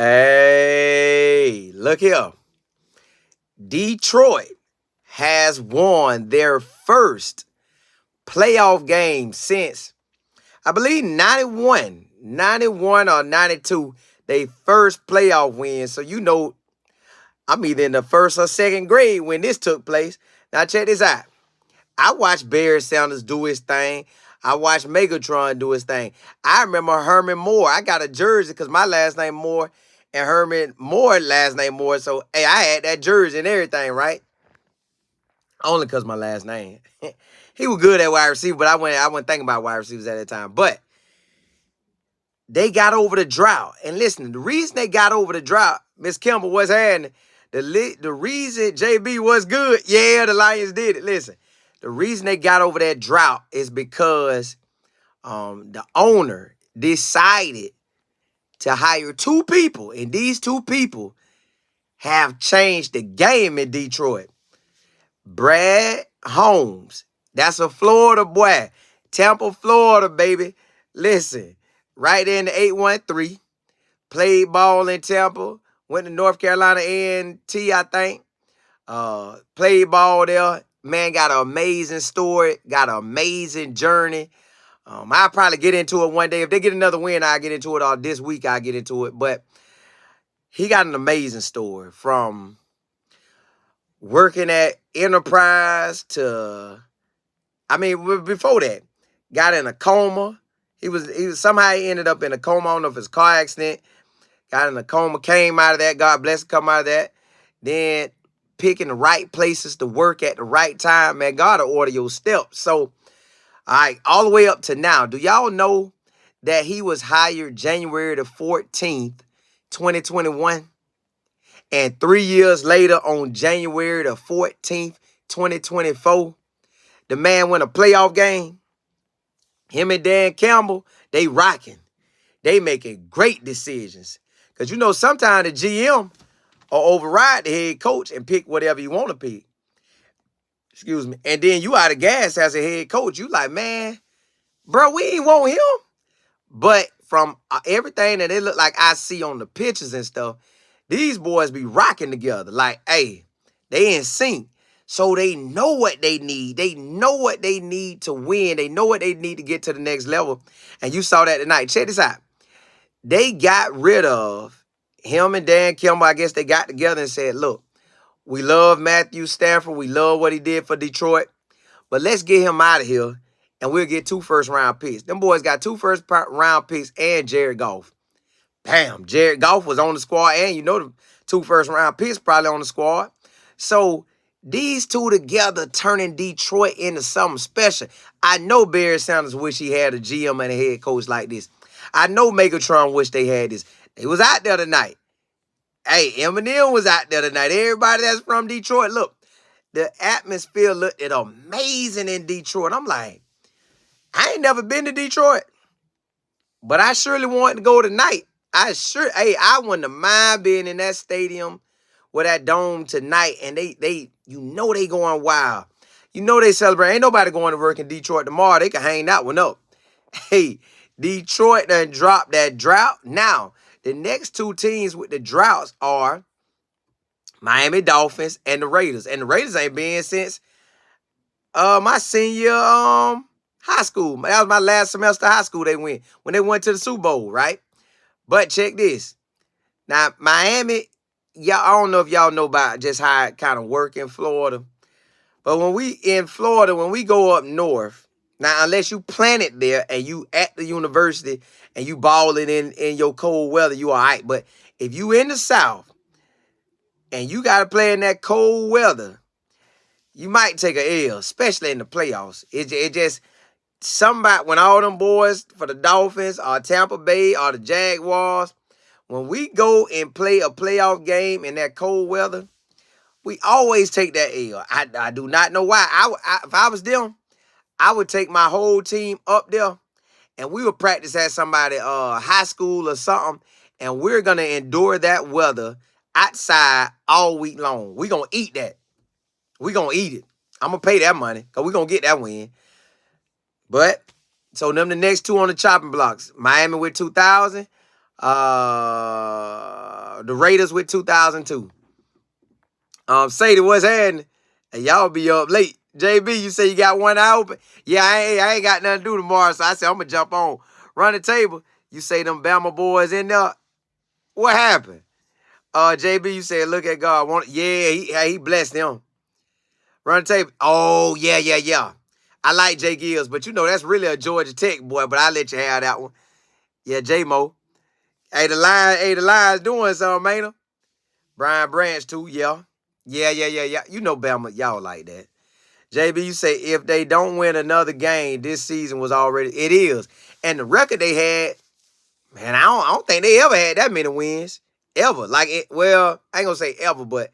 Hey, look here. Detroit has won their first playoff game since, I believe, 91 or 92, they first playoff win. So, I'm either in the first or second grade when this took place. Now, check this out. I watched Barry Sanders do his thing. I watched Megatron do his thing. I remember Herman Moore. I got a jersey because my last name Moore and Herman Moore last name Moore. So, hey, I had that jersey and everything, right? Only because my last name. He was good at wide receiver, but I wasn't thinking about wide receivers at that time. But they got over the drought. And listen, the reason they got over the drought, Miss Kimball was having the reason JB was good. Yeah, the Lions did it. Listen, the reason they got over that drought is because the owner decided to hire two people, and these two people have changed the game in Detroit. Brad Holmes, that's a Florida boy, Tampa, Florida, baby. Listen, right there in the 813, played ball in Tampa, went to North Carolina A&T, I think. Played ball there. Man, got an amazing story, got an amazing journey. I'll probably get into it one day. If they get another win, I'll get into it. Or this week, I'll get into it. But he got an amazing story from working at Enterprise to, before that, got in a coma. He was somehow he ended up in a coma. I don't know if it's a car accident. Got in a coma, came out of that. God bless him, come out of that. Then picking the right places to work at the right time. Man, God will order your steps. So, all right, all the way up to now. Do y'all know that he was hired January the 14th, 2021? And 3 years later, on January the 14th, 2024, the man won a playoff game. Him and Dan Campbell, they rocking. They making great decisions. Because sometimes the GM will override the head coach and pick whatever you want to pick. Excuse me. And then you out of gas as a head coach. You like, man, bro, we ain't want him. But from everything that they look like I see on the pictures and stuff, these boys be rocking together. Like, hey, they in sync. So they know what they need. They know what they need to win. They know what they need to get to the next level. And you saw that tonight. Check this out. They got rid of him and Dan Kimball. I guess they got together and said, look, we love Matthew Stafford. We love what he did for Detroit. But let's get him out of here, and we'll get 2 first-round picks. Them boys got 2 first-round picks and Jared Goff. Bam, Jared Goff was on the squad, and the 2 first-round picks probably on the squad. So these two together turning Detroit into something special. I know Barry Sanders wish he had a GM and a head coach like this. I know Megatron wish they had this. They was out there tonight. Hey, Eminem was out there tonight. Everybody that's from Detroit, look, the atmosphere looked amazing in Detroit. I'm like, I ain't never been to Detroit, but I surely want to go tonight. I wouldn't mind being in that stadium with that dome tonight, and they going wild. They celebrate. Ain't nobody going to work in Detroit tomorrow. They can hang that one up. Hey, Detroit done dropped that drought. Now, the next 2 teams with the droughts are Miami Dolphins and the Raiders. And the Raiders ain't been since my senior high school. That was my last semester of high school they went. When they went to the Super Bowl, right? But check this. Now, Miami, I don't know if y'all know about just how it kind of work in Florida. But when we go up north, now, unless you planted there and you at the university and you balling in your cold weather, you all right. But if you in the South and you got to play in that cold weather, you might take a L, especially in the playoffs. It just, somebody, when all them boys for the Dolphins or Tampa Bay or the Jaguars, when we go and play a playoff game in that cold weather, we always take that L. I do not know why. If I was them, I would take my whole team up there and we would practice at somebody high school or something, and we're going to endure that weather outside all week long. We're going to eat that. We're going to eat it. I'm going to pay that money because we're going to get that win. But, so them the next 2 on the chopping blocks. Miami with 2,000. The Raiders with 2002. Sadie, what's happening? Hey, y'all be up late. JB, you say you got one eye open? Yeah, I ain't got nothing to do tomorrow, so I said I'm gonna jump on. Run the table. You say them Bama boys in there. What happened? JB, you said look at God. He blessed them. Run the table. Oh, yeah. I like Jay Gills, but you know that's really a Georgia Tech boy, but I'll let you have that one. Yeah, J-Mo. Hey, the Lions doing something, ain't them? Brian Branch, too, yeah. Yeah. You know Bama, y'all like that. JB, you say if they don't win another game, this season was already, it is. And the record they had, man, I don't think they ever had that many wins. Ever. Well, I ain't gonna say ever, but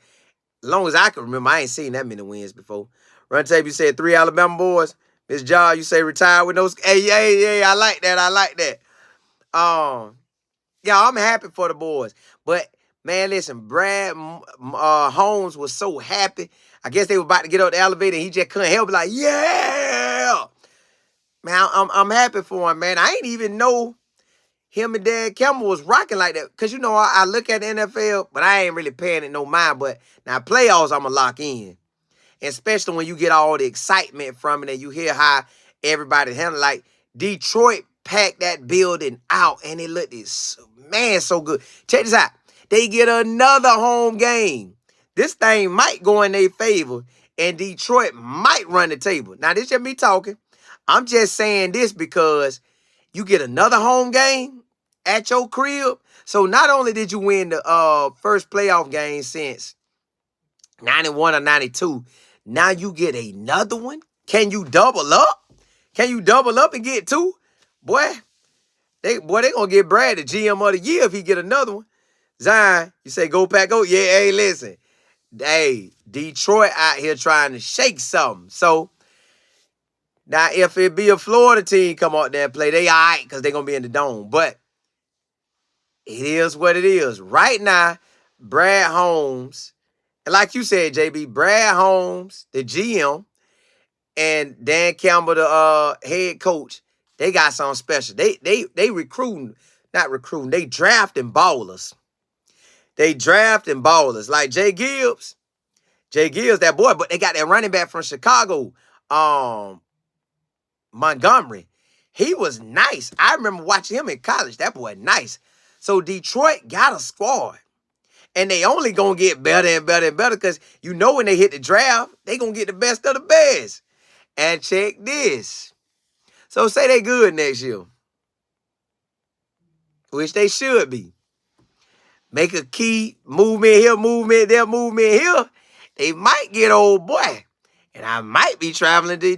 as long as I can remember, I ain't seen that many wins before. Run tape, you said 3 Alabama boys. Miss Jaw, you say retire with those. Hey, I like that. Yeah, I'm happy for the boys. But, man, listen, Brad Holmes was so happy. I guess they were about to get up the elevator, and he just couldn't help it. Like, yeah! Man, I'm happy for him, man. I ain't even know him and Dan Campbell was rocking like that. Because, you know, I look at the NFL, but I ain't really paying it no mind. But now playoffs, I'm going to lock in. And especially when you get all the excitement from it and you hear how everybody handle. Like, Detroit packed that building out, and it looked, so good. Check this out. They get another home game. This thing might go in their favor, and Detroit might run the table. Now, this just me talking. I'm just saying this because you get another home game at your crib. So not only did you win the first playoff game since 91 or 92, now you get another one. Can you double up? Can you double up and get two? Boy, they gonna get Brad the GM of the year if he get another one. Zion, you say go Pack go? Yeah, hey, listen. Hey, Detroit out here trying to shake something. So now if it be a Florida team come out there and play, they all right because they're gonna be in the dome. But it is what it is. Right now, Brad Holmes, and like you said, JB, Brad Holmes, the GM, and Dan Campbell, the head coach, they got something special. They recruiting, not recruiting, they drafting ballers. They drafting ballers. Like Jay Gibbs, that boy, but they got that running back from Chicago, Montgomery. He was nice. I remember watching him in college. That boy nice. So Detroit got a squad. And they only gonna get better and better and better because you know when they hit the draft, they gonna get the best of the best. And check this. So say they good next year, which they should be. Make a key movement here, movement there, movement here. They might get old boy. And I might be traveling to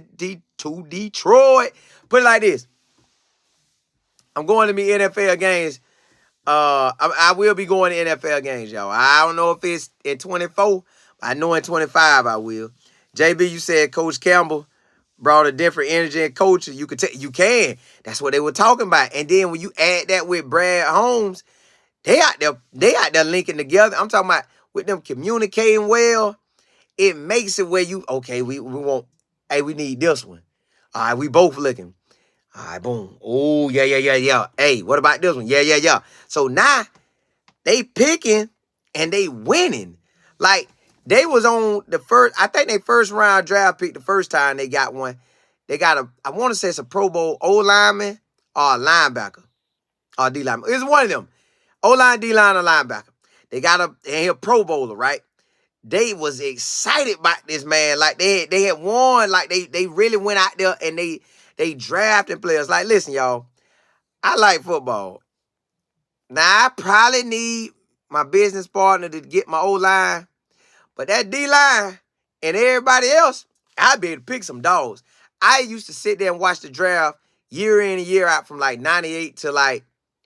Detroit. Put it like this. I'm going to be NFL games. I will be going to NFL games, y'all. I don't know if it's in 24. I know in 25 I will. JB, you said Coach Campbell brought a different energy and coaching. You can. That's what they were talking about. And then when you add that with Brad Holmes, they out there linking together. I'm talking about with them communicating well. It makes it where you, okay, we want, hey, we need this one. All right, we both looking. All right, boom. Oh, yeah. Hey, what about this one? Yeah. So now they picking and they winning. Like, they was on the first, I think they first round draft pick the first time they got one. They got I want to say it's a Pro Bowl O-lineman or a linebacker or D-lineman. It's one of them. O-line, D-line, or linebacker. They got a Pro Bowler, right? They was excited about this man. Like they had won. Like they really went out there and they drafted players. Like, listen, y'all, I like football. Now I probably need my business partner to get my O-line, but that D-line and everybody else, I'd be able to pick some dogs. I used to sit there and watch the draft year in and year out from like 98 to like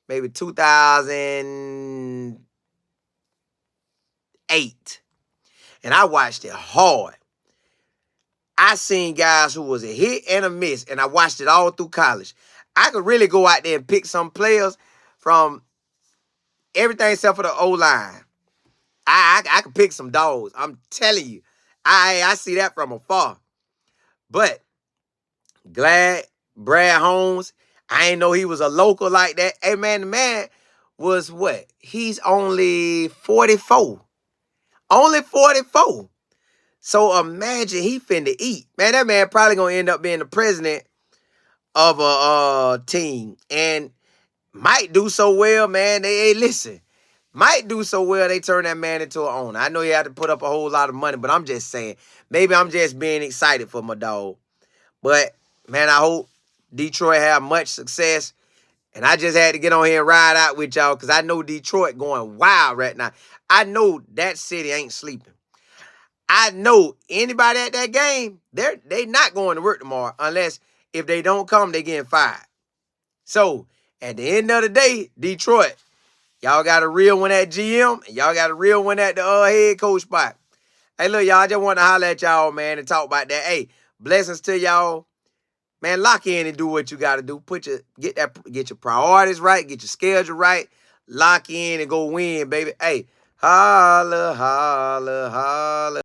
maybe 2008. And I watched it hard. I seen guys who was a hit and a miss, and I watched it all through college. I could really go out there and pick some players from everything except for the O-line. I could pick some dogs. I'm telling you. I see that from afar. But glad Brad Holmes, I ain't know he was a local like that. Hey, man, the man was what? He's only 44. Only 44. So imagine he finna eat. Man, that man probably gonna end up being the president of a team. And might do so well, man. Hey, listen. Might do so well they turn that man into an owner. I know you have to put up a whole lot of money, but I'm just saying. Maybe I'm just being excited for my dog. But, man, I hope Detroit have much success. And I just had to get on here and ride out with y'all because I know Detroit going wild right now. I know that city ain't sleeping. I know anybody at that game, they not going to work tomorrow unless if they don't come, they getting fired. So, at the end of the day, Detroit, y'all got a real one at GM, and y'all got a real one at the head coach spot. Hey, look, y'all, I just want to holler at y'all, man, and talk about that. Hey, blessings to y'all. Man, lock in and do what you got to do. Get your priorities right, get your schedule right, lock in and go win, baby. Hey, holla, holla, holla.